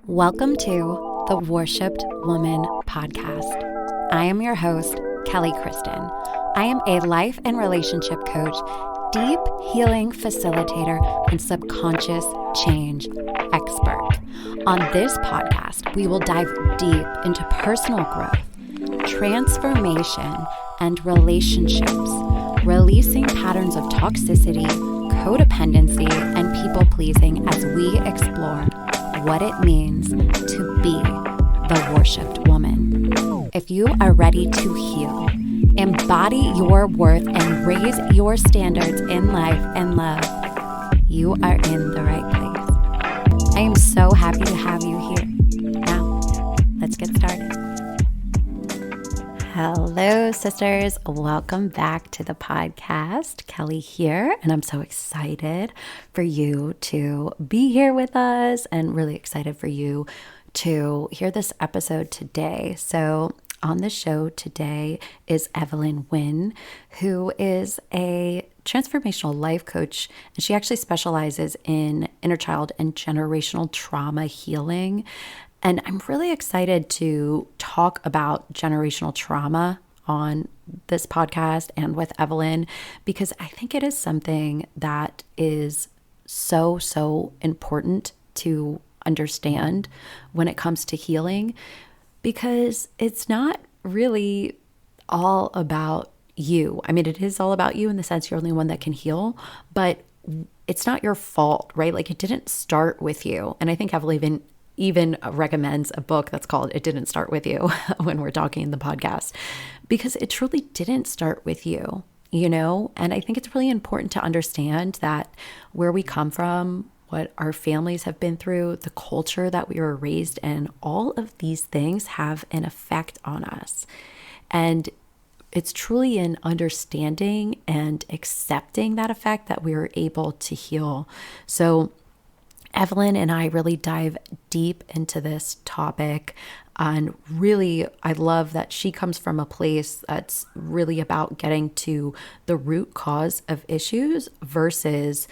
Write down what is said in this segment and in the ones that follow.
Welcome to the Worshipped Woman podcast. I am your host, kellykristin. I am a life and relationship coach, deep healing facilitator, and subconscious change expert. On this podcast, we will dive deep into personal growth, transformation, and relationships, releasing patterns of toxicity, codependency, and people-pleasing as we explore what it means to be the worshipped woman. If you are ready to heal, embody your worth, and raise your standards in life and love, you are in the right place. I am so happy to have you here. Now, let's get started. Hello, sisters. Welcome back to the podcast. Kelly here, and I'm so excited for you to be here with us and really excited for you to hear this episode today. So on the show today is Evelyn Nguyen, who is a transformational life coach, and she actually specializes in inner child and generational trauma healing. And I'm really excited to talk about generational trauma on this podcast and with Evelyn, because I think it is something that is so important to understand when it comes to healing, because it's not really all about you. I mean, it is all about you in the sense you're the only one that can heal, but it's not your fault, right? Like, it didn't start with you. And I think Evelyn even recommends a book that's called It Didn't Start With You when we're talking in the podcast, because it truly didn't start with you, you know? And I think it's really important to understand that where we come from, what our families have been through, the culture that we were raised in, all of these things have an effect on us. And it's truly in understanding and accepting that effect that we are able to heal. So Evelyn and I really dive deep into this topic, and really, I love that she comes from a place that's really about getting to the root cause of issues versus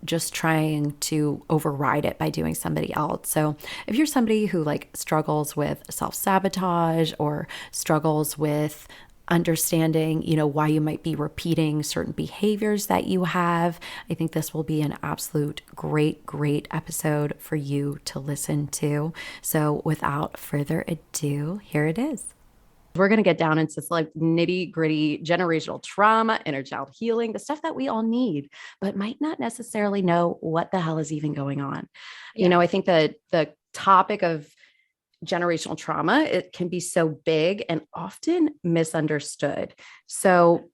just trying to override it by doing somebody else. So if you're somebody who struggles with self-sabotage or struggles with understanding, why you might be repeating certain behaviors that you have, I think this will be an absolute great episode for you to listen to. So without further ado, here it is. We're going to get down into nitty gritty generational trauma, inner child healing, the stuff that we all need, but might not necessarily know what the hell is even going on. Yeah. I think that the topic of generational trauma, it can be so big and often misunderstood. So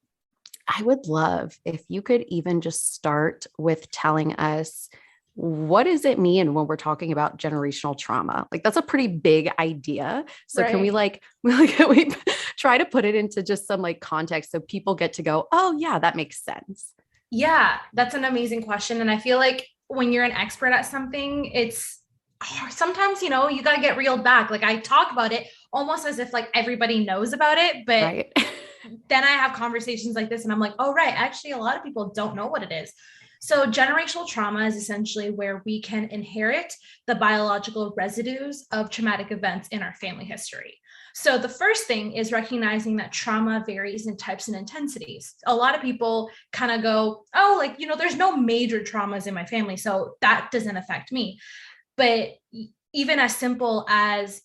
I would love if you could even just start with telling us, what does it mean when we're talking about generational trauma? That's a pretty big idea. So right. Can we try to put it into just some context so people get to go, oh yeah, that makes sense. Yeah, that's an amazing question. And I feel like when you're an expert at something, it's sometimes, you got to get reeled back. I talk about it almost as if everybody knows about it, but right. Then I have conversations like this and I'm like, oh, right. Actually, a lot of people don't know what it is. So generational trauma is essentially where we can inherit the biological residues of traumatic events in our family history. So the first thing is recognizing that trauma varies in types and intensities. A lot of people kind of go, oh, there's no major traumas in my family, so that doesn't affect me. But even as simple as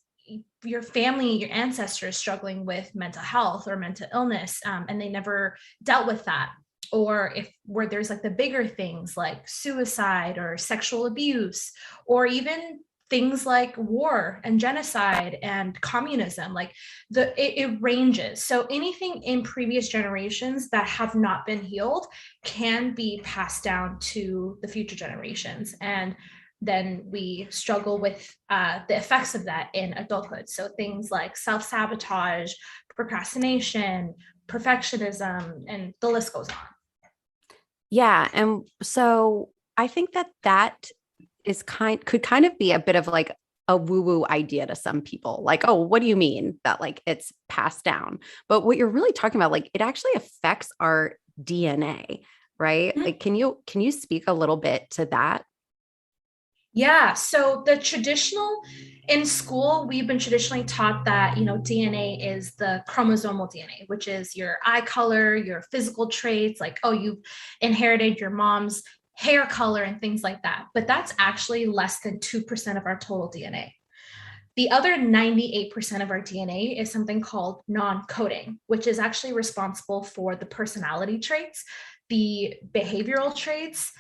your family, your ancestors struggling with mental health or mental illness, and they never dealt with that. Or where there's the bigger things like suicide or sexual abuse, or even things like war and genocide and communism, it ranges. So anything in previous generations that have not been healed can be passed down to the future generations. And then we struggle with the effects of that in adulthood. So things like self-sabotage, procrastination, perfectionism, and the list goes on. Yeah. And so I think that is could kind of be a bit of a woo-woo idea to some people. Oh, what do you mean that it's passed down? But what you're really talking about, it actually affects our DNA, right? Mm-hmm. Can you speak a little bit to that? Yeah. So the traditional in school, we've been traditionally taught that, DNA is the chromosomal DNA, which is your eye color, your physical traits, like, oh, you've inherited your mom's hair color and things like that. But that's actually less than 2% of our total DNA. The other 98% of our DNA is something called non coding, which is actually responsible for the personality traits, the behavioral traits,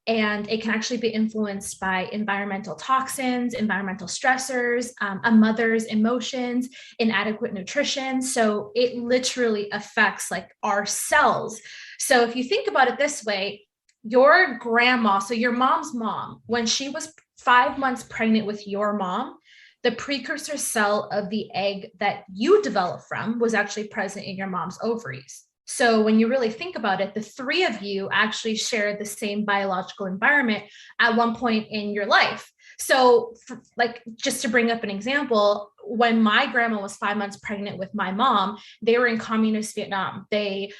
and it can actually be influenced by environmental toxins, environmental stressors, a mother's emotions, inadequate nutrition. So it literally affects like our cells. So if you think about it this way, your grandma, so your mom's mom, when she was 5 months pregnant with your mom, the precursor cell of the egg that you developed from was actually present in your mom's ovaries. So when you really think about it, the three of you actually shared the same biological environment at one point in your life. So, like, just to bring up an example, when my grandma was 5 months pregnant with my mom, they were in communist Vietnam. They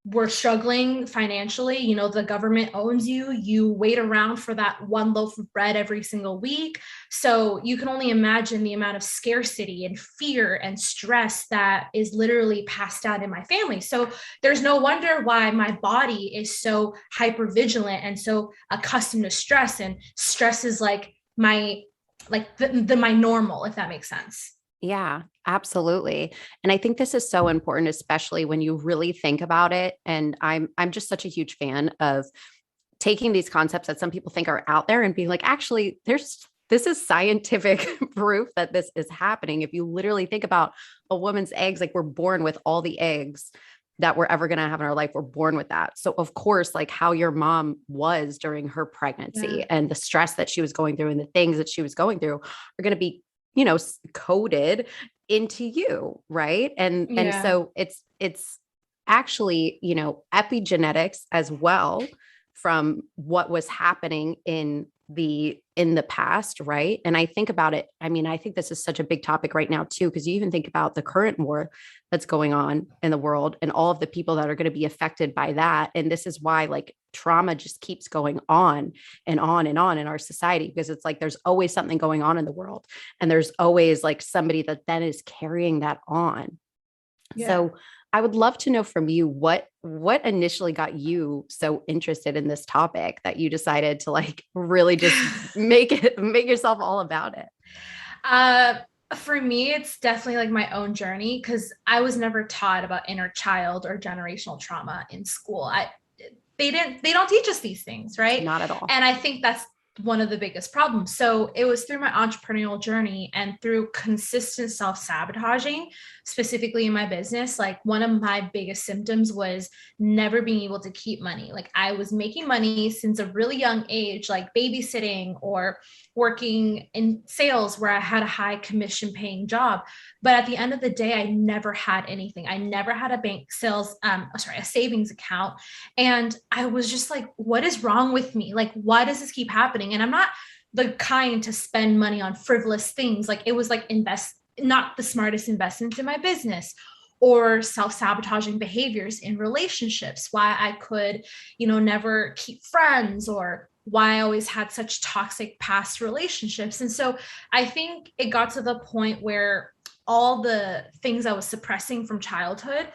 were struggling financially. The government owns you. You wait around for that one loaf of bread every single week. So you can only imagine the amount of scarcity and fear and stress that is literally passed down in my family. So there's no wonder why my body is so hyper vigilant and so accustomed to stress. And stress is like my normal, if that makes sense. Yeah, absolutely. And I think this is so important, especially when you really think about it. And I'm just such a huge fan of taking these concepts that some people think are out there and being like, actually, this is scientific proof that this is happening. If you literally think about a woman's eggs, like we're born with all the eggs that we're ever going to have in our life, we're born with that. So of course, like how your mom was during her pregnancy Yeah. and the stress that she was going through and the things that she was going through are going to be, coded into you, right? And Yeah. so it's actually, epigenetics as well from what was happening in the past, right? And I think about it, I mean, I think this is such a big topic right now too, because you even think about the current war that's going on in the world and all of the people that are going to be affected by that. And this is why like trauma just keeps going on and on and on in our society, because it's like there's always something going on in the world and there's always like somebody that then is carrying that on. Yeah. So I would love to know from you what initially got you so interested in this topic that you decided to like really just make yourself all about it. Uh, for me, it's definitely like my own journey because I was never taught about inner child or generational trauma in school. They don't teach us these things, right? Not at all. And I think that's one of the biggest problems. So it was through my entrepreneurial journey and through consistent self-sabotaging, specifically in my business. Like one of my biggest symptoms was never being able to keep money. Like I was making money since a really young age, like babysitting or working in sales where I had a high commission paying job. But at the end of the day, I never had anything. I never had a a savings account. And I was just like, what is wrong with me? Like, why does this keep happening? And I'm not the kind to spend money on frivolous things. Like it was like not the smartest investments in my business or self-sabotaging behaviors in relationships, why I could, never keep friends or why I always had such toxic past relationships. And so I think it got to the point where all the things I was suppressing from childhood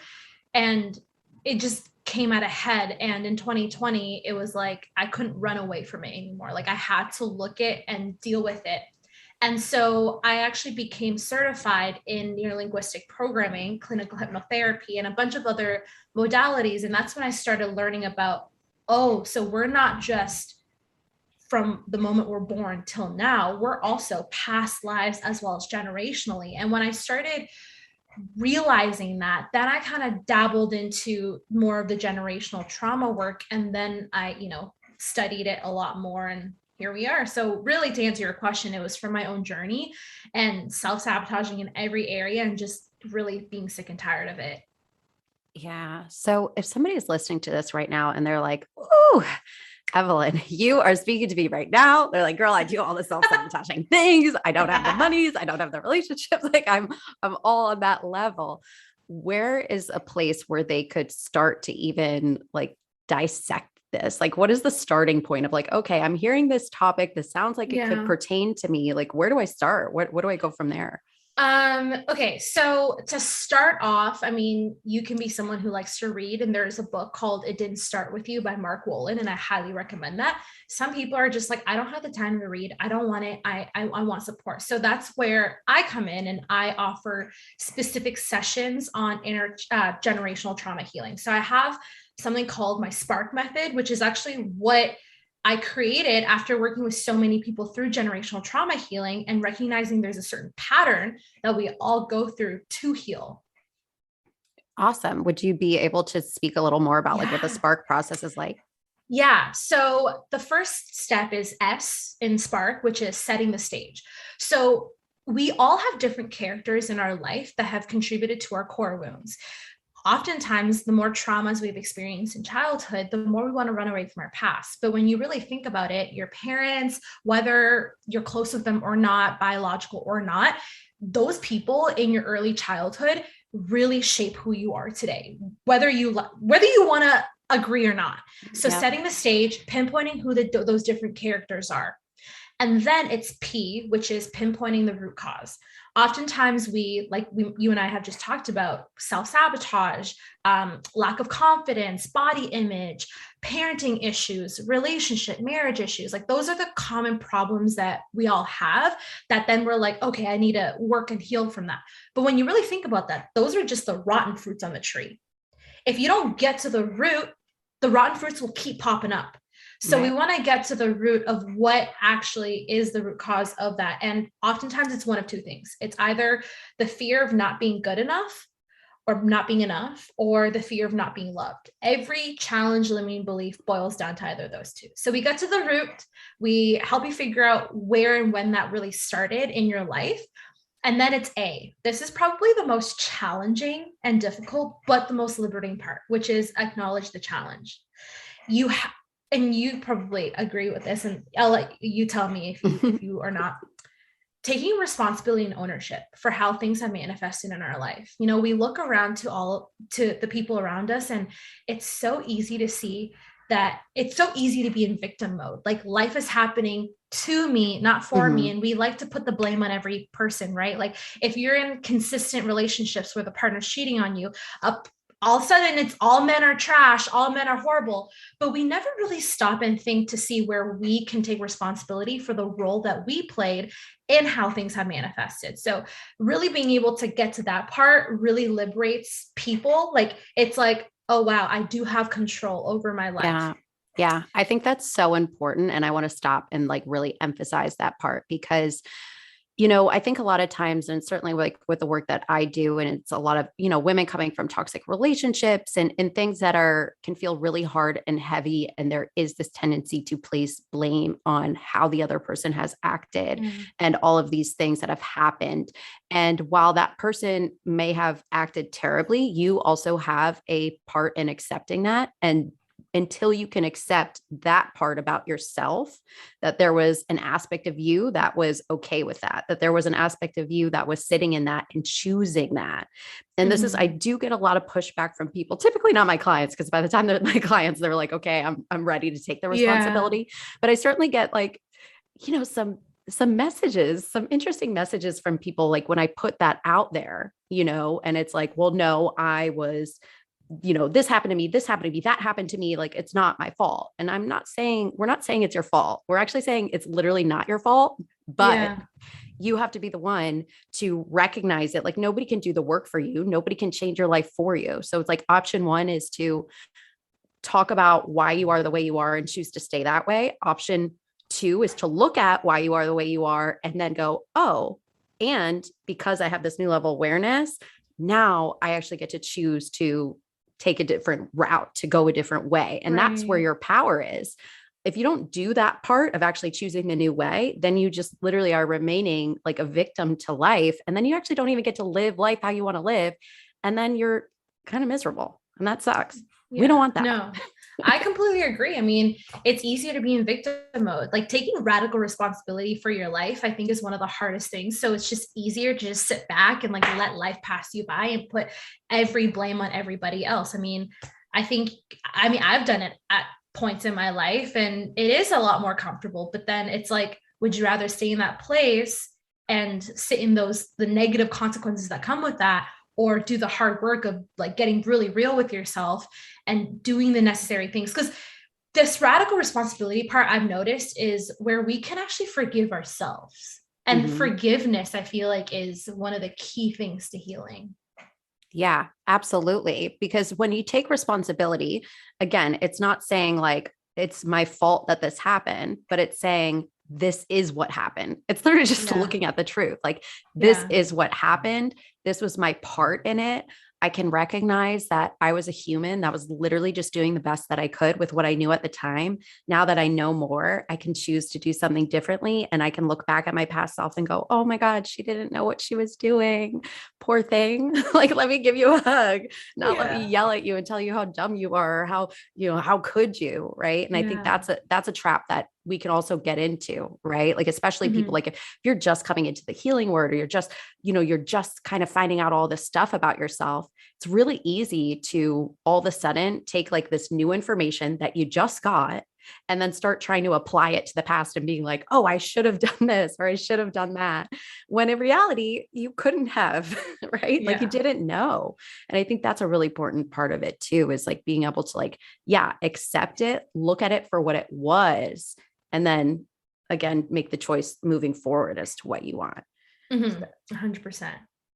and it just came at a head. And in 2020 it was like I couldn't run away from it anymore. Like I had to look at and deal with it. And so I actually became certified in neurolinguistic programming, clinical hypnotherapy, and a bunch of other modalities. And that's when I started learning about, oh, so we're not just from the moment we're born till now, we're also past lives as well as generationally. And when I started realizing that, then I kind of dabbled into more of the generational trauma work. And then I, studied it a lot more. And here we are. So, really, to answer your question, it was from my own journey and self sabotaging in every area and just really being sick and tired of it. Yeah. So if somebody is listening to this right now and they're like, "Ooh, Evelyn, you are speaking to me right now." They're like, "Girl, I do all the self-sabotaging things. I don't have the monies. I don't have the relationships." Like I'm all on that level. Where is a place where they could start to even like dissect this? Like, what is the starting point of like, okay, I'm hearing this topic. This sounds like it could Yeah. pertain to me. Like, where do I start? What do I go from there? Okay, so to start off, I mean, you can be someone who likes to read, and there's a book called It Didn't Start With You by Mark Wolin, and I highly recommend that. Some people are just like, I don't have the time to read. I don't want it. I want support. So that's where I come in, and I offer specific sessions on intergenerational trauma healing. So I have something called my Spark method, which is actually what I created after working with so many people through generational trauma healing and recognizing there's a certain pattern that we all go through to heal. Awesome. Would you be able to speak a little more about like what the Yeah. spark process is like? Yeah. So the first step is S in Spark, which is setting the stage. So we all have different characters in our life that have contributed to our core wounds. Oftentimes, the more traumas we've experienced in childhood, the more we want to run away from our past. But when you really think about it, your parents, whether you're close with them or not, biological or not, those people in your early childhood really shape who you are today, whether you want to agree or not. So Yeah. setting the stage, pinpointing who those different characters are. And then it's P, which is pinpointing the root cause. Oftentimes you and I have just talked about self-sabotage, lack of confidence, body image, parenting issues, relationship, marriage issues. Like those are the common problems that we all have that then we're like, okay, I need to work and heal from that. But when you really think about that, those are just the rotten fruits on the tree. If you don't get to the root, the rotten fruits will keep popping up. So we want to get to the root of what actually is the root cause of that. And oftentimes it's one of two things. It's either the fear of not being good enough or not being enough, or the fear of not being loved. Every challenge limiting belief boils down to either of those two. So we get to the root, we help you figure out where and when that really started in your life. And then it's A. This is probably the most challenging and difficult, but the most liberating part, which is acknowledge the challenge. And you probably agree with this, and I'll let you tell me if you are not. Taking responsibility and ownership for how things have manifested in our life. You know, we look around to the people around us, and it's so easy to see that it's so easy to be in victim mode. Like life is happening to me, not for me. And we like to put the blame on every person, right? Like if you're in consistent relationships where the partner's cheating on you, all of a sudden it's all men are trash, all men are horrible, but we never really stop and think to see where we can take responsibility for the role that we played in how things have manifested. So really being able to get to that part really liberates people. Like it's like, oh wow, I do have control over my life. Yeah. Yeah. I think that's so important. And I want to stop and like really emphasize that part because, I think a lot of times, and certainly like with the work that I do, and it's a lot of, women coming from toxic relationships and things that can feel really hard and heavy. And there is this tendency to place blame on how the other person has acted and all of these things that have happened. And while that person may have acted terribly, you also have a part in accepting that. And until you can accept that part about yourself, that there was an aspect of you that was okay with that there was an aspect of you that was sitting in that and choosing that. And this is, I do get a lot of pushback from people, typically not my clients, because by the time they're my clients, they're like, okay, I'm ready to take the responsibility. But I certainly get like, some messages, some interesting messages from people, like when I put that out there, and it's like, well, no, I was this happened to me, that happened to me. Like, it's not my fault. And we're not saying it's your fault. We're actually saying it's literally not your fault, but you have to be the one to recognize it. Like nobody can do the work for you. Nobody can change your life for you. So it's like option one is to talk about why you are the way you are and choose to stay that way. Option two is to look at why you are the way you are and then go, oh, and because I have this new level of awareness, now I actually get to choose to take a different route, to go a different way. And that's where your power is. If you don't do that part of actually choosing the new way, then you just literally are remaining like a victim to life. And then you actually don't even get to live life how you want to live. And then you're kind of miserable. And that sucks. We don't want that. No, I completely agree. I mean, it's easier to be in victim mode. Like taking radical responsibility for your life, I think is one of the hardest things. So it's just easier to just sit back and like let life pass you by and put every blame on everybody else. I've done it at points in my life, and it is a lot more comfortable. But then it's like, would you rather stay in that place and sit in the negative consequences that come with that, or do the hard work of like getting really real with yourself and doing the necessary things? Because this radical responsibility part I've noticed is where we can actually forgive ourselves. And forgiveness, I feel like, is one of the key things to healing. Yeah, absolutely. Because when you take responsibility, again, it's not saying like, it's my fault that this happened, but it's saying, this is what happened. It's literally just looking at the truth. Like, this is what happened. This was my part in it. I can recognize that I was a human that was literally just doing the best that I could with what I knew at the time. Now that I know more, I can choose to do something differently. And I can look back at my past self and go, oh my God, she didn't know what she was doing. Poor thing. Like, let me give you a hug, not let me yell at you and tell you how dumb you are, or how could you? Right. And I think that's a trap that we can also get into, right? Like, especially people, like if you're just coming into the healing word, or you're just kind of finding out all this stuff about yourself, it's really easy to all of a sudden take like this new information that you just got and then start trying to apply it to the past and being like, oh, I should have done this, or I should have done that. When in reality, you couldn't have, right? Like, you didn't know. And I think that's a really important part of it too, is like being able to like, accept it, look at it for what it was, and then again, make the choice moving forward as to what you want. 100%.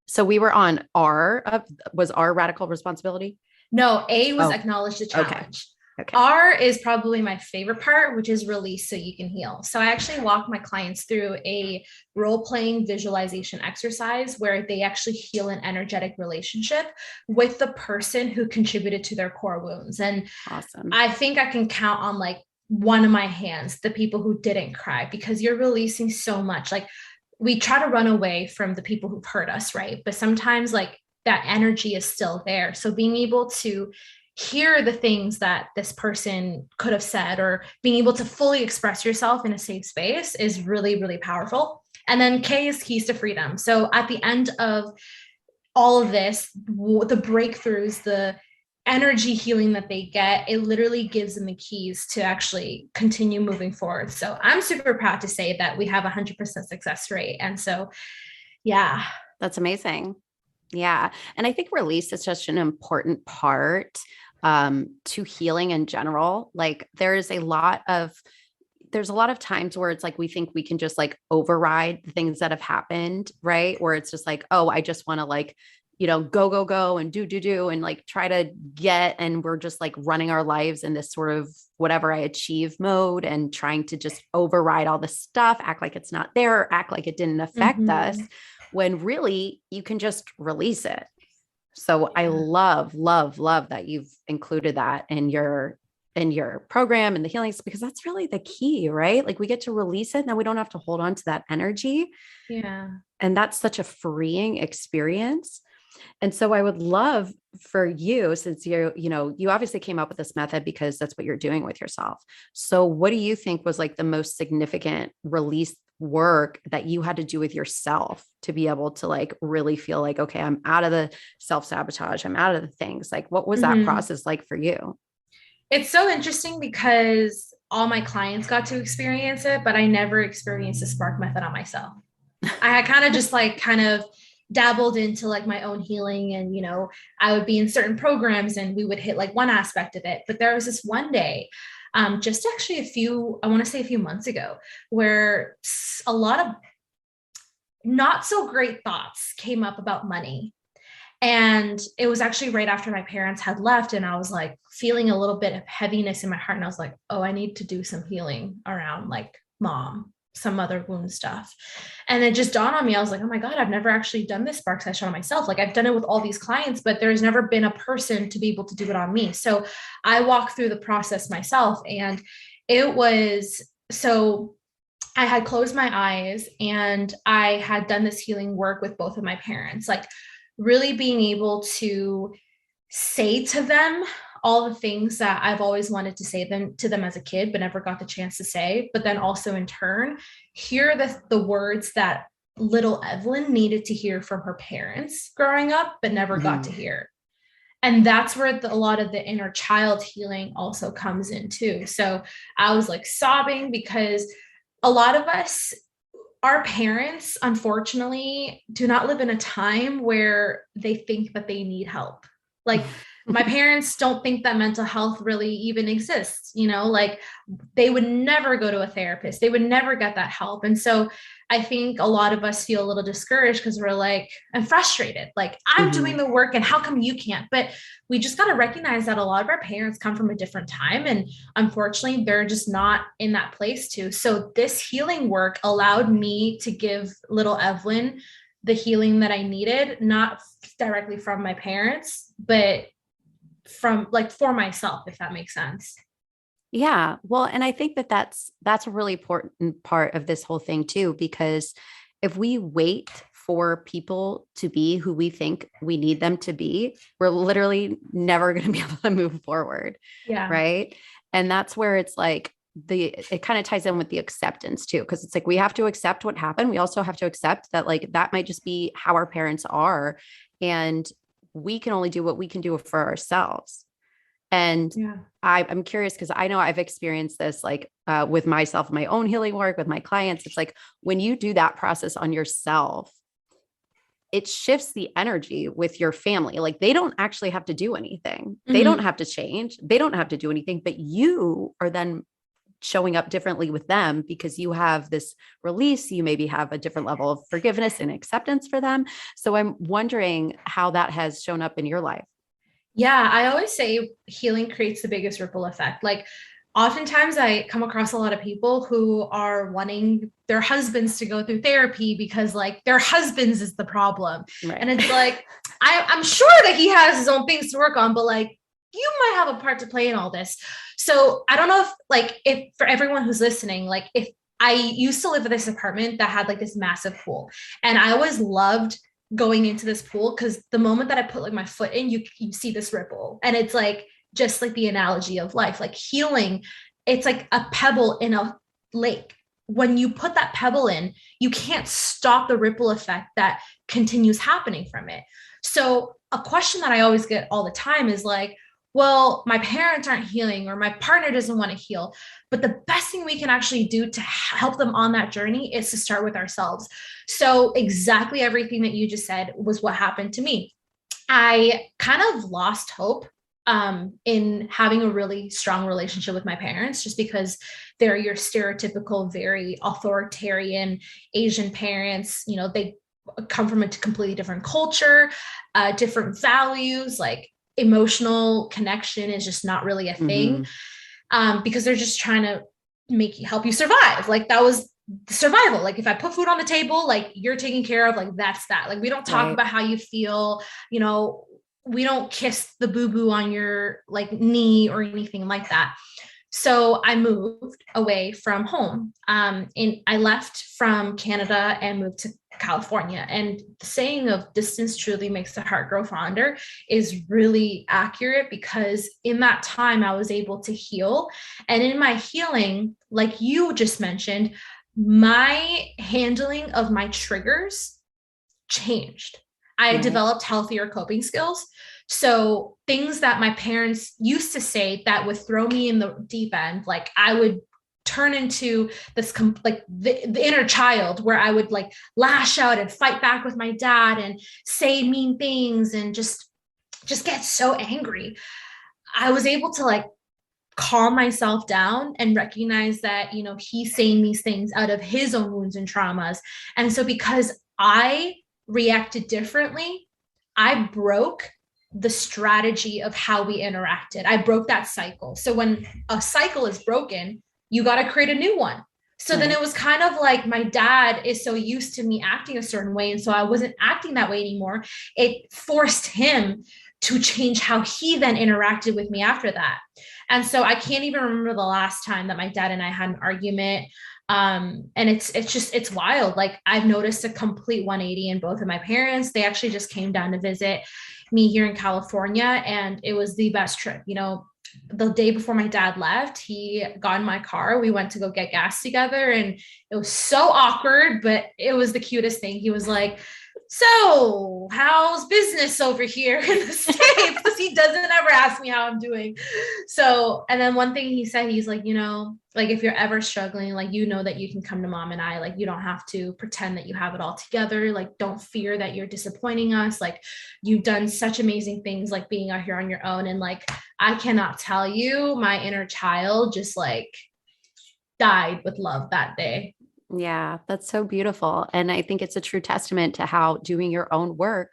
So we were on was R radical responsibility? No, A was acknowledge the challenge. Okay. R is probably my favorite part, which is release so you can heal. So I actually walk my clients through a role-playing visualization exercise where they actually heal an energetic relationship with the person who contributed to their core wounds. And awesome. I think I can count on like one of my hands the people who didn't cry, because you're releasing so much. Like, we try to run away from the people who've hurt us, right? But sometimes like that energy is still there. So being able to hear the things that this person could have said, or being able to fully express yourself in a safe space, is really, really powerful. And then K is keys to freedom. So at the end of all of this, the breakthroughs, the energy healing that they get, it literally gives them the keys to actually continue moving forward. So I'm super proud to say that we have 100% success rate. And so, that's amazing. Yeah. And I think release is such an important part to healing in general. Like, there's a lot of times where it's like, we think we can just like override the things that have happened, right? Where it's just like, oh, I just want to like, go and do and like try to get, and we're just like running our lives in this sort of whatever I achieve mode and trying to just override all the stuff, act like it's not there, or act like it didn't affect us, when really you can just release it. So I love that you've included that in your program and the healings, because that's really the key, right? Like, we get to release it, and then we don't have to hold on to that energy. Yeah. And that's such a freeing experience. And so I would love for you, since you obviously came up with this method because that's what you're doing with yourself. So what do you think was like the most significant release work that you had to do with yourself to be able to like really feel like, okay, I'm out of the self-sabotage, I'm out of the things? Like, what was that process like for you? It's so interesting because all my clients got to experience it, but I never experienced the spark method on myself. I had kind of dabbled into like my own healing, and I would be in certain programs and we would hit like one aspect of it. But there was this one day, just actually a few months ago, where a lot of not so great thoughts came up about money. And it was actually right after my parents had left, and I was like feeling a little bit of heaviness in my heart. And I was like, oh, I need to do some healing around like mom, some other wound stuff. And it just dawned on me. I was like, oh my God, I've never actually done this spark session on myself. Like, I've done it with all these clients, but there's never been a person to be able to do it on me. So I walked through the process myself, and it was so I had closed my eyes and I had done this healing work with both of my parents, like really being able to say to them all the things that I've always wanted to say to them as a kid, but never got the chance to say. But then also in turn, hear the words that little Evelyn needed to hear from her parents growing up, but never got to hear. And that's where a lot of the inner child healing also comes in too. So I was like sobbing because a lot of us, our parents, unfortunately, do not live in a time where they think that they need help. Like my parents don't think that mental health really even exists, like they would never go to a therapist. They would never get that help. And so I think a lot of us feel a little discouraged because we're like, I'm frustrated. Like I'm doing the work and how come you can't? But we just got to recognize that a lot of our parents come from a different time. And unfortunately, they're just not in that place too. So this healing work allowed me to give little Evelyn the healing that I needed, not directly from my parents, but from like for myself, if that makes sense. Yeah. Well, and I think that that's a really important part of this whole thing too, because if we wait for people to be who we think we need them to be, we're literally never going to be able to move forward. Yeah. Right. And that's where it's like it kind of ties in with the acceptance too. Cause it's like, we have to accept what happened. We also have to accept that like, that might just be how our parents are. And we can only do what we can do for ourselves. And Yeah. I'm curious because I know I've experienced this like with myself, my own healing work with my clients. It's like when you do that process on yourself, it shifts the energy with your family. Like they don't actually have to do anything. They don't have to change. They don't have to do anything, but you are then showing up differently with them because you have this release. You maybe have a different level of forgiveness and acceptance for them. So I'm wondering how that has shown up in your life. Yeah, I always say healing creates the biggest ripple effect. Like, oftentimes I come across a lot of people who are wanting their husbands to go through therapy because, like, their husbands is the problem. Right. And it's like, I'm sure that he has his own things to work on, but like, you might have a part to play in all this. So I don't know if for everyone who's listening, like, if I used to live in this apartment that had like this massive pool, and I always loved going into this pool because the moment that I put like my foot in, you see this ripple, and it's like just like the analogy of life, like healing. It's like a pebble in a lake. When you put that pebble in, you can't stop the ripple effect that continues happening from it. So a question that I always get all the time is like, well, my parents aren't healing or my partner doesn't want to heal. But the best thing we can actually do to help them on that journey is to start with ourselves. So, exactly everything that you just said was what happened to me. I kind of lost hope in having a really strong relationship with my parents just because they're your stereotypical, very authoritarian Asian parents. They come from a completely different culture, different values, like emotional connection is just not really a thing because they're just trying to help you survive. Like that was survival. Like if I put food on the table, like you're taken care of, like that's that. Like we don't talk about how you feel, we don't kiss the boo-boo on your like knee or anything like that. So I moved away from home. And I left from Canada and moved to California. And the saying of distance truly makes the heart grow fonder is really accurate because in that time I was able to heal. And in my healing, like you just mentioned, my handling of my triggers changed. I developed healthier coping skills. So things that my parents used to say that would throw me in the deep end, like I would turn into this like the inner child where I would like lash out and fight back with my dad and say mean things and just get so angry. I was able to like calm myself down and recognize that, he's saying these things out of his own wounds and traumas. And so because I reacted differently, I broke the strategy of how we interacted. I broke that cycle. So when a cycle is broken, you got to create a new one. So then it was kind of like my dad is so used to me acting a certain way. And so I wasn't acting that way anymore. It forced him to change how he then interacted with me after that. And so I can't even remember the last time that my dad and I had an argument. And it's wild. Like I've noticed a complete 180 in both of my parents. They actually just came down to visit me here in California, and it was the best trip. The day before my dad left, he got in my car. We went to go get gas together, and it was so awkward, but it was the cutest thing. He was like, so how's business over here in the States? Because he doesn't ever ask me how I'm doing. So, and then one thing he said, he's like, like if you're ever struggling, like, that you can come to mom and I, like, you don't have to pretend that you have it all together. Like, don't fear that you're disappointing us. Like, you've done such amazing things, like being out here on your own. And like, I cannot tell you, my inner child just like died with love that day. Yeah, that's so beautiful. And I think it's a true testament to how doing your own work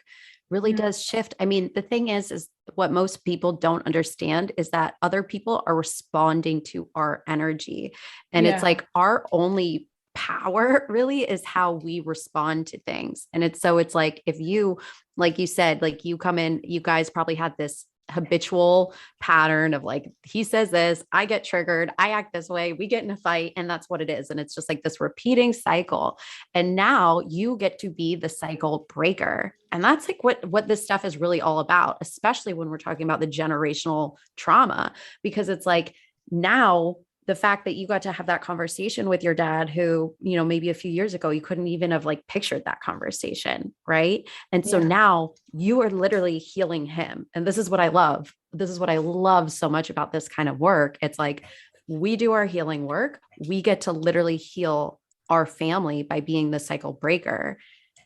really Yeah. does shift. I mean, the thing is what most people don't understand is that other people are responding to our energy. And it's Yeah. like our only power really is how we respond to things. And it's like if you, like you said, like you come in, you guys probably had this habitual pattern of like, he says this, I get triggered, I act this way, we get in a fight, and that's what it is. And it's just like this repeating cycle. And now you get to be the cycle breaker. And that's like what this stuff is really all about, especially when we're talking about the generational trauma, because it's like now the fact that you got to have that conversation with your dad, who, maybe a few years ago, you couldn't even have like pictured that conversation. Right. And so Yeah. now you are literally healing him. And this is what I love. This is what I love so much about this kind of work. It's like we do our healing work. We get to literally heal our family by being the cycle breaker.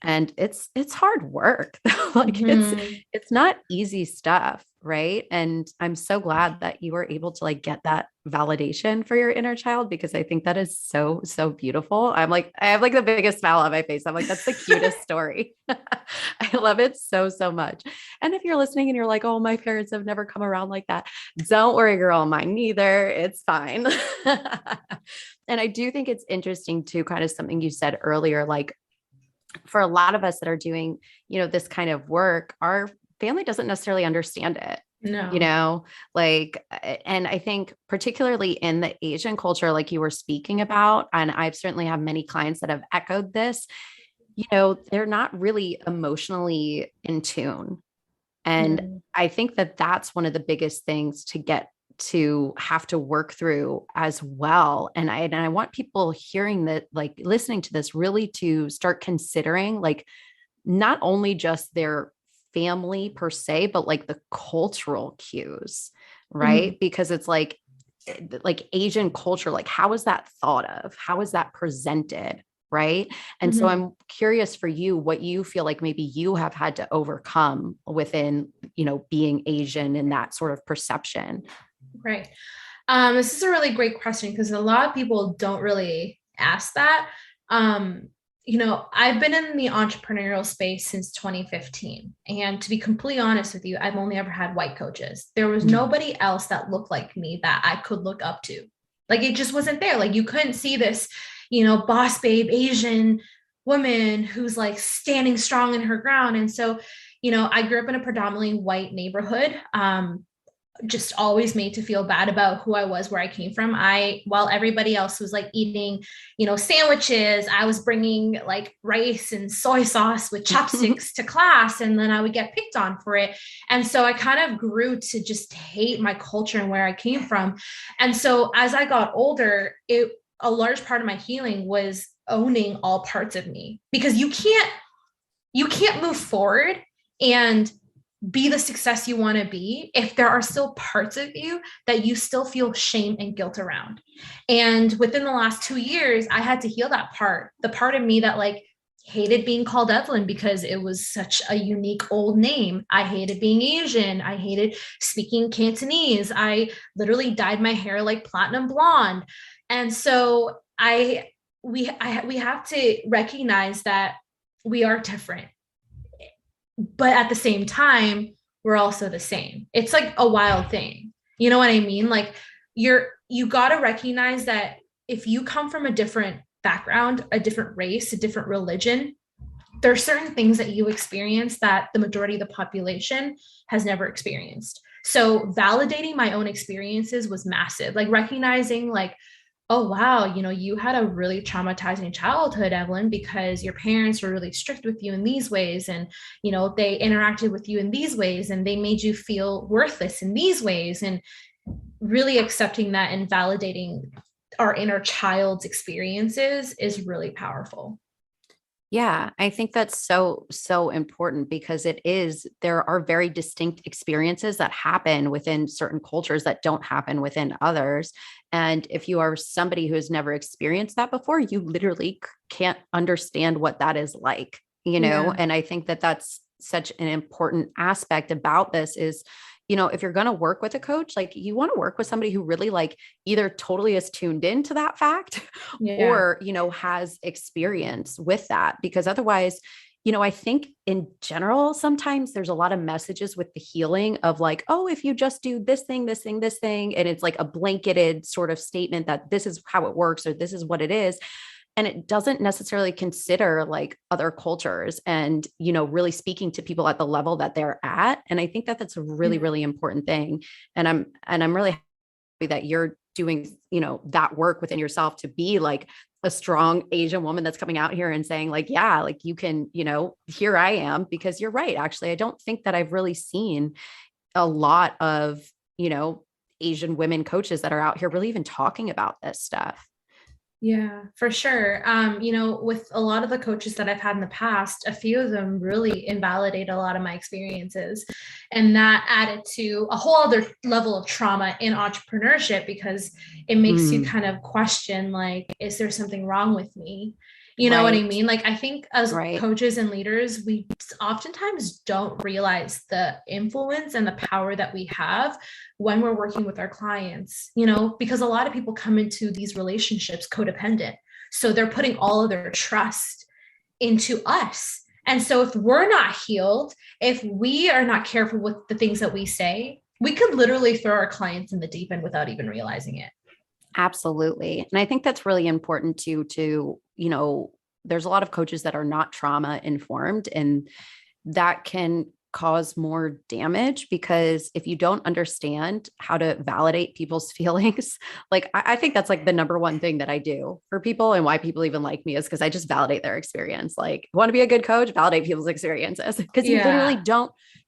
And it's hard work. Like Mm-hmm. it's not easy stuff, right? And I'm so glad that you were able to like get that validation for your inner child, because I think that is so, so beautiful. I'm like, I have like the biggest smile on my face. I'm like, that's the cutest story. I love it so, so much. And if you're listening and you're like, oh, my parents have never come around like that, don't worry, girl, mine neither. It's fine. And I do think it's interesting too, kind of something you said earlier, like for a lot of us that are doing, this kind of work, our family doesn't necessarily understand it. No. Like, and I think particularly in the Asian culture, like you were speaking about, and I've certainly have many clients that have echoed this, they're not really emotionally in tune. And Mm. I think that that's one of the biggest things to get to have to work through as well. And I want people hearing that, like listening to this, really to start considering like not only just their family per se, but like the cultural cues, Mhm. right? Because it's like Asian culture, like how is that thought of? How is that presented? Right. And so Mhm. I'm curious for you, what you feel like maybe you have had to overcome within, being Asian and that sort of perception. Right. This is a really great question because a lot of people don't really ask that. Um, I've been in the entrepreneurial space since 2015. And to be completely honest with you, I've only ever had white coaches. There was nobody else that looked like me that I could look up to. Like it just wasn't there. Like you couldn't see this, boss babe Asian woman who's like standing strong in her ground. And so, I grew up in a predominantly white neighborhood. Just always made to feel bad about who I was, where I came from. While everybody else was like eating, sandwiches, I was bringing like rice and soy sauce with chopsticks to class. And then I would get picked on for it. And so I kind of grew to just hate my culture and where I came from. And so as I got older, a large part of my healing was owning all parts of me, because you can't move forward and be the success you want to be if there are still parts of you that you still feel shame and guilt around. And within the last 2 years, I had to heal that part, the part of me that like hated being called Evelyn because it was such a unique old name. I hated being Asian. I hated speaking Cantonese. I literally dyed my hair like platinum blonde. And so we have to recognize that we are different, but at the same time, we're also the same. It's like a wild thing. You know what I mean? Like you got to recognize that if you come from a different background, a different race, a different religion, there are certain things that you experience that the majority of the population has never experienced. So validating my own experiences was massive. Like recognizing like, oh wow, you had a really traumatizing childhood, Evelyn, because your parents were really strict with you in these ways, and they interacted with you in these ways, and they made you feel worthless in these ways. And really accepting that and validating our inner child's experiences is really powerful. Yeah, I think that's so, so important because there are very distinct experiences that happen within certain cultures that don't happen within others. And if you are somebody who has never experienced that before, you literally can't understand what that is like, Yeah. And I think that that's such an important aspect about this is, if you're going to work with a coach, like you want to work with somebody who really like either totally is tuned into that fact Yeah. or has experience with that, because otherwise, I think in general sometimes there's a lot of messages with the healing of like, oh, if you just do this thing, this thing, this thing, and it's like a blanketed sort of statement that this is how it works or this is what it is, and it doesn't necessarily consider like other cultures and really speaking to people at the level that they're at. And I think that that's a really, Yeah. really important thing. And I'm really that you're doing, that work within yourself to be like a strong Asian woman that's coming out here and saying like, yeah, like you can, here I am, because you're right. Actually, I don't think that I've really seen a lot of, you know, Asian women coaches that are out here really even talking about this stuff. Yeah, for sure. With a lot of the coaches that I've had in the past, a few of them really invalidate a lot of my experiences. And that added to a whole other level of trauma in entrepreneurship because it makes you Mm, kind of question, like, is there something wrong with me? You know what I right. mean? Like, I think as Right. coaches and leaders, we oftentimes don't realize the influence and the power that we have when we're working with our clients, because a lot of people come into these relationships codependent. So they're putting all of their trust into us. And so if we're not healed, if we are not careful with the things that we say, we could literally throw our clients in the deep end without even realizing it. Absolutely. And I think that's really important there's a lot of coaches that are not trauma informed, and that can cause more damage because if you don't understand how to validate people's feelings, like I think that's like the number one thing that I do for people, and why people even like me is because I just validate their experience. Like, want to be a good coach, validate people's experiences because Yeah.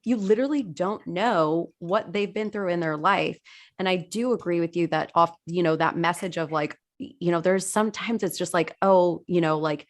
you literally don't know what they've been through in their life. And I do agree with you that that message of like, there's sometimes it's just like, oh, like,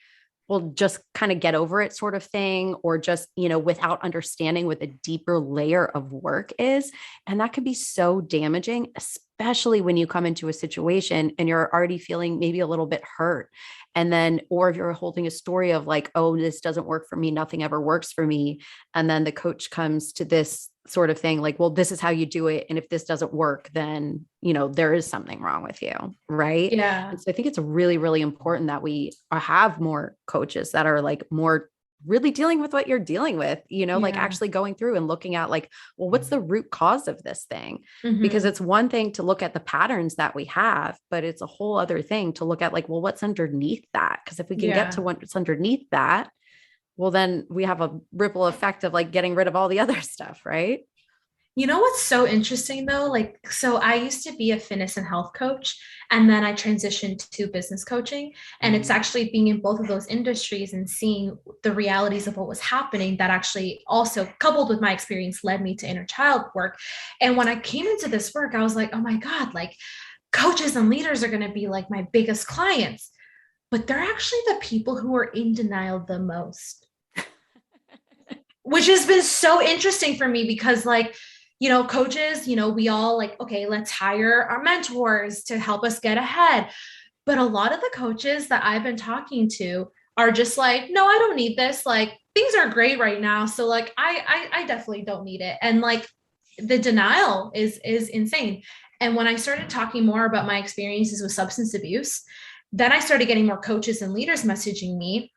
well, just kind of get over it sort of thing, or just, without understanding what the deeper layer of work is. And that can be so damaging, especially when you come into a situation and you're already feeling maybe a little bit hurt. And then, or if you're holding a story of like, oh, this doesn't work for me, nothing ever works for me. And then the coach comes to this sort of thing like, well, this is how you do it. And if this doesn't work, then, there is something wrong with you. Right. Yeah. And so I think it's really, really important that we have more coaches that are like more really dealing with what you're dealing with, like Yeah. actually going through and looking at like, well, what's the root cause of this thing? Because Mm-hmm. it's one thing to look at the patterns that we have, but it's a whole other thing to look at like, well, what's underneath that? Because if we can get to Yeah. what's underneath that, well, then we have a ripple effect of like getting rid of all the other stuff, right? You know what's so interesting though? Like, so I used to be a fitness and health coach, and then I transitioned to business coaching. And it's actually being in both of those industries and seeing the realities of what was happening that actually also, coupled with my experience, led me to inner child work. And when I came into this work, I was like, oh my God, like coaches and leaders are going to be like my biggest clients, but they're actually the people who are in denial the most, which has been so interesting for me because like, coaches, we all like, okay, let's hire our mentors to help us get ahead. But a lot of the coaches that I've been talking to are just like, no, I don't need this. Like things are great right now. So like I definitely don't need it. And like the denial is insane. And when I started talking more about my experiences with substance abuse, then I started getting more coaches and leaders messaging me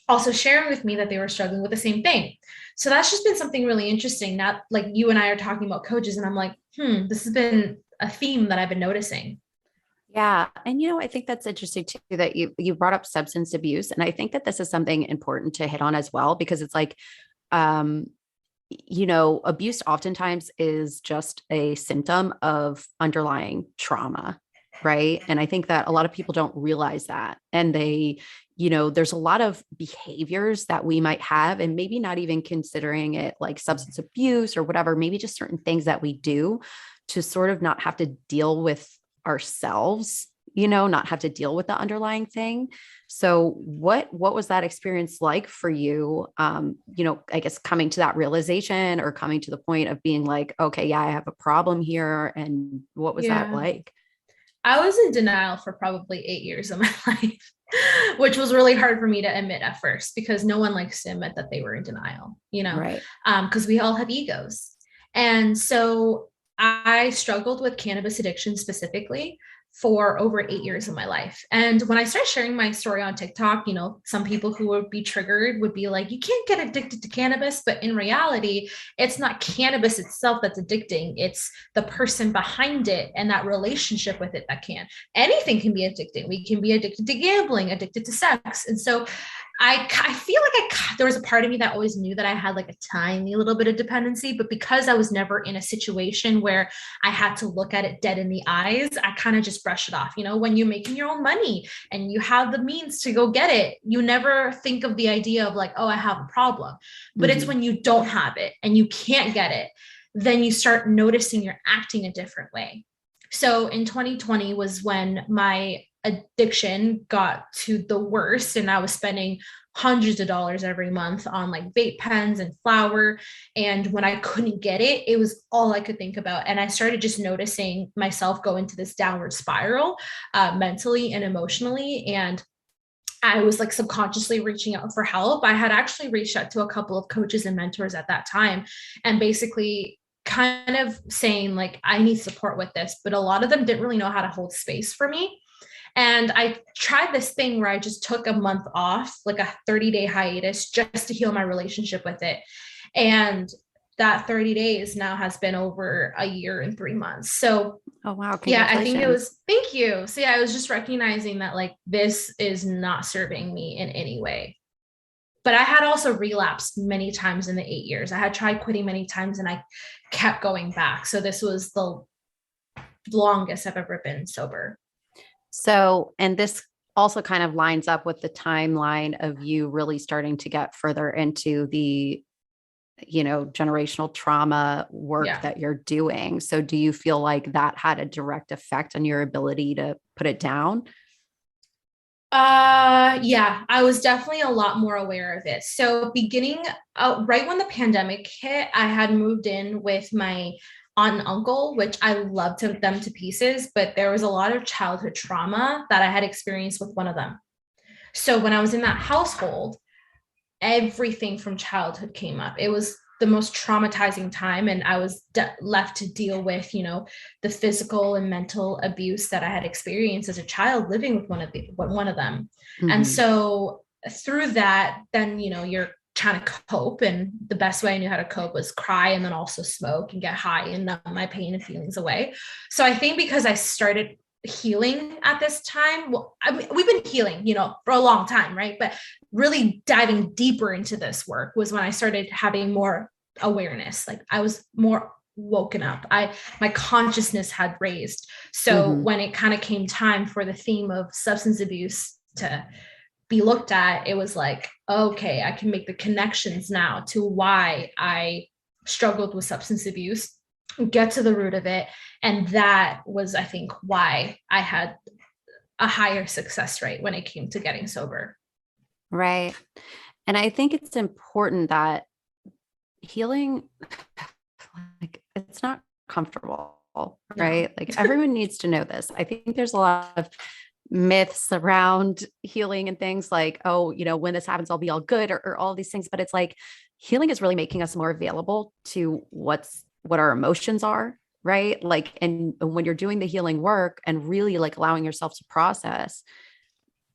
also sharing with me that they were struggling with the same thing. So that's just been something really interesting. Not like you and I are talking about coaches, and I'm like, this has been a theme that I've been noticing. Yeah. And I think that's interesting too that you brought up substance abuse. And I think that this is something important to hit on as well, because it's like um abuse oftentimes is just a symptom of underlying trauma. Right. And I think that a lot of people don't realize that. And there's a lot of behaviors that we might have, and maybe not even considering it like substance abuse or whatever, maybe just certain things that we do to sort of not have to deal with ourselves, not have to deal with the underlying thing. So what was that experience like for you? I guess coming to that realization or coming to the point of being like, okay, yeah, I have a problem here. And what was that Yeah. like? I was in denial for probably 8 years of my life, which was really hard for me to admit at first because no one likes to admit that they were in denial, Right. because we all have egos. And so I struggled with cannabis addiction specifically for over 8 years of my life. And when I started sharing my story on TikTok, some people who would be triggered would be like, you can't get addicted to cannabis. But in reality, it's not cannabis itself that's addicting. It's the person behind it and that relationship with it that can. Anything can be addicting. We can be addicted to gambling, addicted to sex. And so I feel like there was a part of me that always knew that I had like a tiny little bit of dependency, but because I was never in a situation where I had to look at it dead in the eyes, I kind of just brush it off. When you're making your own money and you have the means to go get it, you never think of the idea of like, oh, I have a problem. But it's when you don't have it and you can't get it, then you start noticing you're acting a different way. So in 2020 was when my addiction got to the worst, and I was spending hundreds of dollars every month on like vape pens and flour. And when I couldn't get it, it was all I could think about. And I started just noticing myself go into this downward spiral, mentally and emotionally. And I was like subconsciously reaching out for help. I had actually reached out to a couple of coaches and mentors at that time and basically kind of saying like, I need support with this, but a lot of them didn't really know how to hold space for me. And I tried this thing where I just took a month off, like a 30-day hiatus, just to heal my relationship with it. And that 30 days now has been over a year and 3 months. So Oh, wow. yeah, I think it Congratulations. was, thank you. So yeah, I was just recognizing that like this is not serving me in any way. But I had also relapsed many times in the 8 years. I had tried quitting many times and I kept going back. So this was the longest I've ever been sober. So, and this also kind of lines up with the timeline of you really starting to get further into the, generational trauma work Yeah. that you're doing. So, do you feel like that had a direct effect on your ability to put it down? Yeah, I was definitely a lot more aware of it. So beginning right when the pandemic hit, I had moved in with my aunt and uncle, which I loved them to pieces, but there was a lot of childhood trauma that I had experienced with one of them. So when I was in that household, everything from childhood came up. It was the most traumatizing time, and I was left to deal with the physical and mental abuse that I had experienced as a child living with one of them. And Mm-hmm. so through that, then you're trying to cope, and the best way I knew how to cope was cry and then also smoke and get high and numb my pain and feelings away. So I think because I started healing at this time, well, I mean, we've been healing for a long time, right? But really diving deeper into this work was when I started having more awareness. Like I was more woken up. My consciousness had raised. So Mm-hmm. when it kind of came time for the theme of substance abuse to be looked at, it was like, okay, I can make the connections now to why I struggled with substance abuse, get to the root of it. And that was, I think, why I had a higher success rate when it came to getting sober. Right. And I think it's important that healing, like, it's not comfortable, No. right? Like, everyone needs to know this. I think there's a lot of myths around healing and things like, oh, when this happens, I'll be all good, or all these things. But it's like healing is really making us more available to what our emotions are, right? Like, and when you're doing the healing work and really like allowing yourself to process,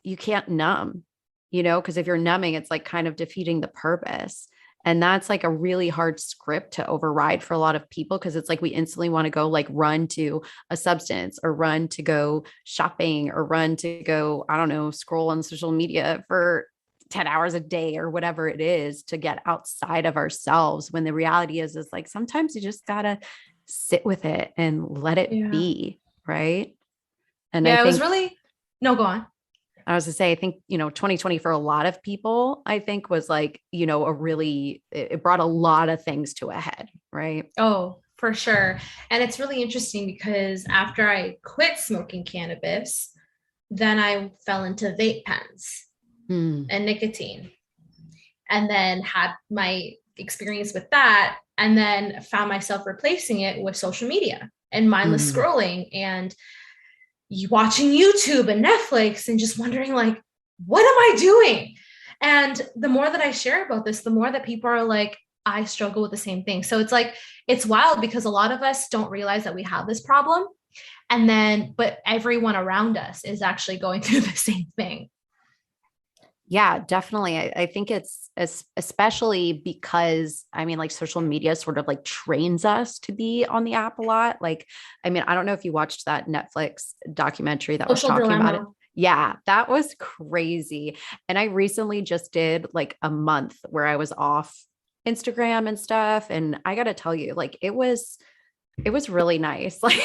you can't numb, because if you're numbing, it's like kind of defeating the purpose. And that's like a really hard script to override for a lot of people because it's like we instantly want to go like run to a substance or run to go shopping or run to go, I don't know, scroll on social media for 10 hours a day or whatever it is to get outside of ourselves. When the reality is like sometimes you just gotta sit with it and let it Yeah. be. Right. And I Yeah, it was think really, no, go on. I was to say, I think, 2020 for a lot of people, I think was like, it brought a lot of things to a head. Right. Oh, for sure. And it's really interesting because after I quit smoking cannabis, Then I fell into vape pens Mm. and nicotine, and then had my experience with that, and then found myself replacing it with social media and mindless Mm. scrolling and watching YouTube and Netflix and just wondering, like, what am I doing? And the more that I share about this, the more that people are like, I struggle with the same thing. So it's like, it's wild because a lot of us don't realize that we have this problem. And then, but everyone around us is actually going through the same thing. Yeah, definitely. I think it's especially because I mean, like social media sort of like trains us to be on the app a lot. Like, I mean, I don't know if you watched that Netflix documentary that was Social talking about it. dilemma. Yeah, that was crazy. And I recently just did like a month where I was off Instagram and stuff. And I got to tell you, like, it was really nice. Like,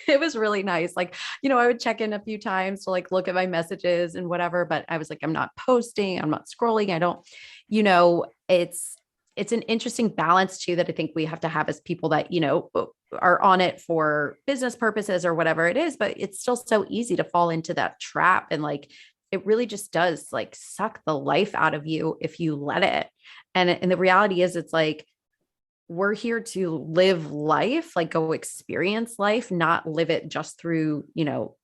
it was really nice. Like, I would check in a few times to like look at my messages and whatever, but I was like, I'm not posting, I'm not scrolling. I don't, it's an interesting balance too that I think we have to have as people that, are on it for business purposes or whatever it is, but it's still so easy to fall into that trap. And like, it really just does like suck the life out of you if you let it. And the reality is it's like, we're here to live life, like go experience life, not live it just through,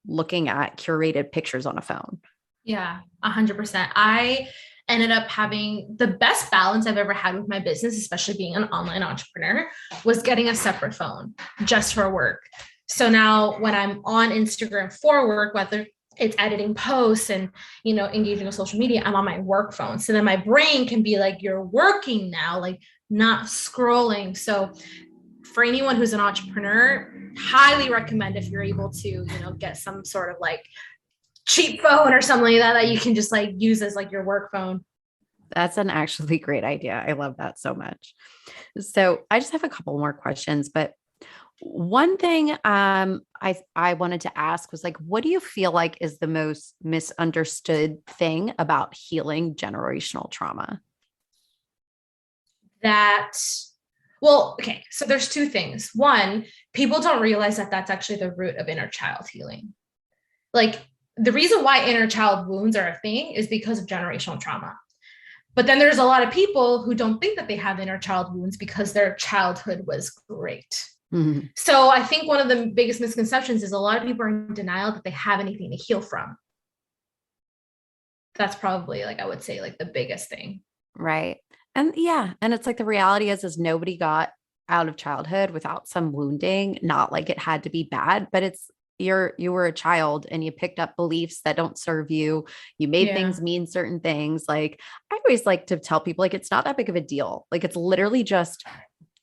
looking at curated pictures on a phone. Yeah, 100%. I ended up having the best balance I've ever had with my business, especially being an online entrepreneur, was getting a separate phone just for work. So now when I'm on Instagram for work, whether it's editing posts and engaging with social media, I'm on my work phone. So then my brain can be like, you're working now, like not scrolling. So for anyone who's an entrepreneur, highly recommend if you're able to, get some sort of like cheap phone or something like that you can just like use as like your work phone. That's an actually great idea. I love that so much. So I just have a couple more questions, but one thing I wanted to ask was like, what do you feel like is the most misunderstood thing about healing generational trauma? That Well, okay, so there's two things. One, people don't realize that that's actually the root of inner child healing. Like, the reason why inner child wounds are a thing is because of generational trauma. But then there's a lot of people who don't think that they have inner child wounds because their childhood was great. Mhm. So I think one of the biggest misconceptions is a lot of people are in denial that they have anything to heal from. That's probably, like, I would say, like the biggest thing. Right. And yeah, and it's like the reality is nobody got out of childhood without some wounding, not like it had to be bad, but it's you were a child and you picked up beliefs that don't serve you. You made Yeah. things mean certain things. Like I always like to tell people like it's not that big of a deal. Like it's literally just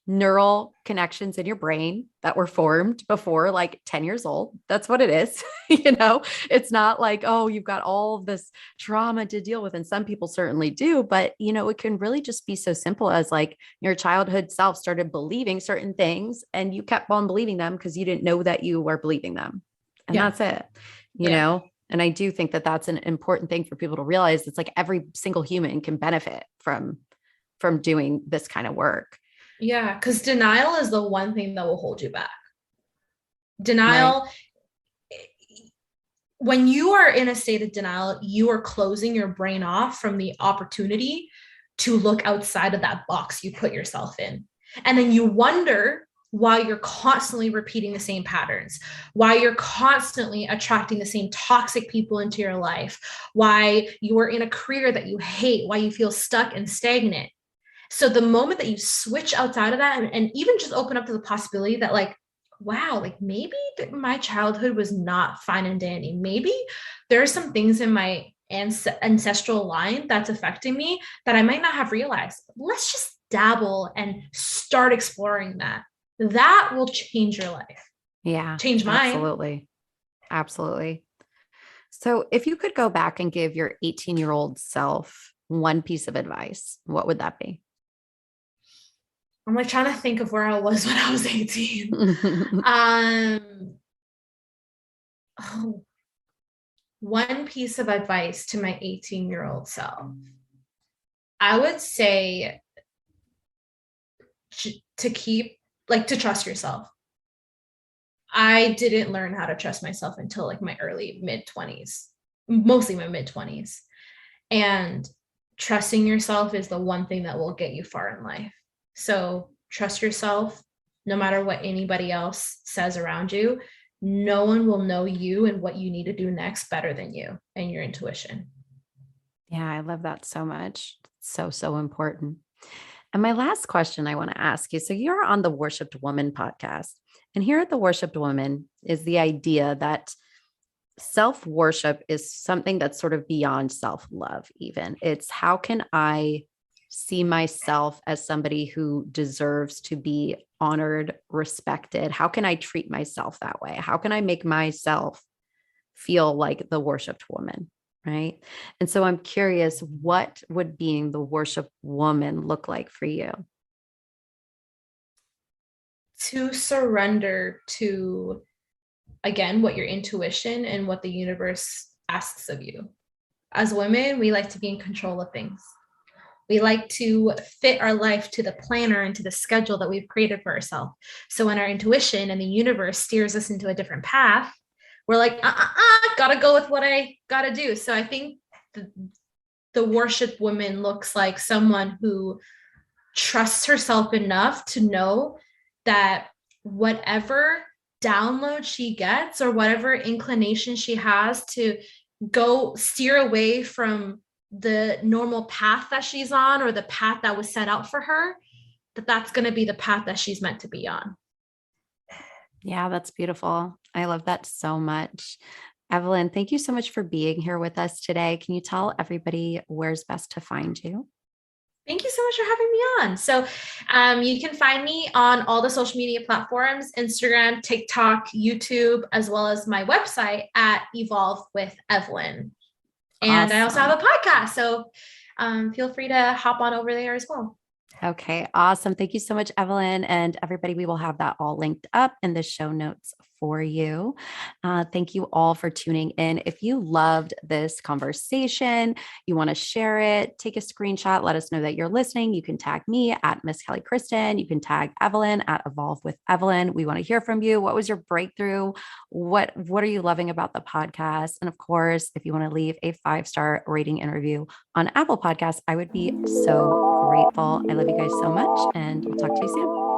neural connections in your brain that were formed before like 10 years old. That's what it is. It's not like, oh, you've got all of this trauma to deal with. And some people certainly do, but it can really just be so simple as like your childhood self started believing certain things and you kept on believing them because you didn't know that you were believing them. And Yeah. that's it, Yeah. And I do think that that's an important thing for people to realize. It's like every single human can benefit from doing this kind of work. Yeah. Because denial is the one thing that will hold you back. Right. Denial, when you are in a state of denial, you are closing your brain off from the opportunity to look outside of that box you put yourself in. And then you wonder why you're constantly repeating the same patterns, why you're constantly attracting the same toxic people into your life, why you are in a career that you hate, why you feel stuck and stagnant. So the moment that you switch outside of that and even just open up to the possibility that, like, wow, like maybe my childhood was not fine and dandy. Maybe there are some things in my ancestral line that's affecting me that I might not have realized. Let's just dabble and start exploring that. That will change your life, Yeah, change mine. absolutely. Absolutely. So if you could go back and give your 18-year-old self one piece of advice, what would that be? I'm like trying to think of where I was when I was 18. Um, oh, one piece of advice to my 18-year-old self. I would say to keep, like, to trust yourself. I didn't learn how to trust myself until like my early mid 20s, mostly my mid 20s. And trusting yourself is the one thing that will get you far in life. So trust yourself no matter what anybody else says around you. No one will know you and what you need to do next better than you and your intuition. Yeah, I love that so much. So, so important. And my last question I want to ask you, so you're on the Worshipped Woman podcast. And here at the Worshipped Woman is the idea that self worship is something that's sort of beyond self love, even. It's how can I see myself as somebody who deserves to be honored, respected? How can I treat myself that way? How can I make myself feel like the worshiped woman? Right. And so I'm curious, what would being the worshiped woman look like for you? To surrender to, again, what your intuition and what the universe asks of you. As women, we like to be in control of things. We like to fit our life to the planner and to the schedule that we've created for ourselves. So when our intuition and the universe steers us into a different path, we're like, gotta go with what I gotta do. So I think the worship woman looks like someone who trusts herself enough to know that whatever download she gets or whatever inclination she has to go steer away from the normal path that she's on or the path that was set out for her, that's going to be the path that she's meant to be on. Yeah, that's beautiful. I love that so much. Evelyn, thank you so much for being here with us today. Can you tell everybody where's best to find you? Thank you so much for having me on. So you can find me on all the social media platforms, Instagram, TikTok, YouTube, as well as my website at Evolve with Evelyn. And I also Awesome. have a podcast. So feel free to hop on over there as well. Okay, awesome. Thank you so much, Evelyn. And everybody, we will have that all linked up in the show notes for you. Thank you all for tuning in. If you loved this conversation, you want to share it, take a screenshot, let us know that you're listening. You can tag me at Miss kellykristin. You can tag Evelyn at Evolve with Evelyn. We want to hear from you. What was your breakthrough? What are you loving about the podcast? And of course, if you want to leave a 5-star rating and review on Apple Podcasts, I would be so grateful. I love you guys so much, and we'll talk to you soon.